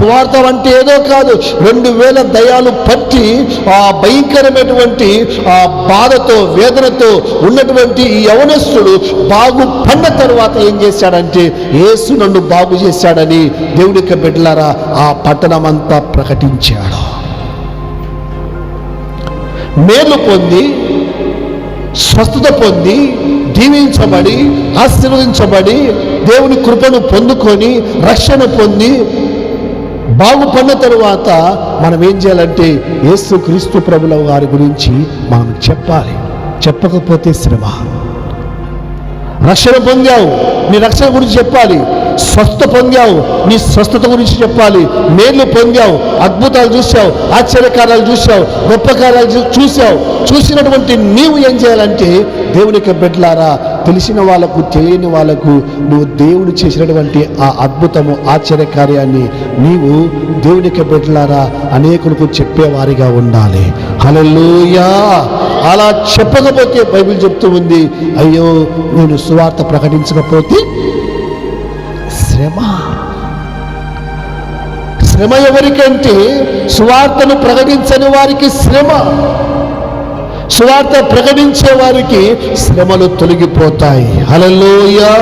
సువార్త అంటే ఏదో కాదు. 2000 దయ్యాలు పట్టి ఆ భయంకరమైనటువంటి ఆ బాధతో వేదనతో ఉన్నటువంటి ఈ యవనస్తుడు బాగుపడిన తరువాత ఏం చేశాడంటే, యేసు నన్ను బాగు చేశాడని దేవునికి బిడ్డలారా ఆ పట్టణం అంతా ప్రకటించాడు. మేలు పొంది, స్వస్థత పొంది, దీవించబడి, ఆశీర్వదించబడి, దేవుని కృపను పొందుకొని, రక్షణ పొంది బాగుపడిన తరువాత మనం ఏం చేయాలంటే యేసు క్రీస్తు ప్రభుల వారి గురించి మనం చెప్పాలి. చెప్పకపోతే శ్రమ. రక్షణ పొందావు, నీ రక్షణ గురించి చెప్పాలి. స్వస్థత పొందావు, నీ స్వస్థత గురించి చెప్పాలి. మేలు పొందావు, అద్భుతాలు చూసావు, ఆశ్చర్యకార్యాలు చూసావు, గొప్ప కార్యాలు చూసావు. చూసినటువంటి నీవు ఏం చేయాలంటే దేవునికి బిడ్డలారా, తెలిసిన వాళ్ళకు తెలియని వాళ్ళకు నువ్వు దేవుడు చేసినటువంటి ఆ అద్భుతము ఆశ్చర్యకార్యాన్ని నీవు దేవునికి బిడ్డలారా అనేకులకు చెప్పేవారిగా ఉండాలి. హల్లెలూయా. అలా చెప్పకపోతే బైబిల్ చెప్తూ ఉంది, అయ్యో నేను సువార్త ప్రకటించకపోతే శ్రమ. శ్రమ ఎవరికంటే సువార్తను ప్రకటించని వారికి శ్రమ. సువార్త ప్రకటించే వారికి శ్రమలు తొలగిపోతాయి. హల్లెలూయా.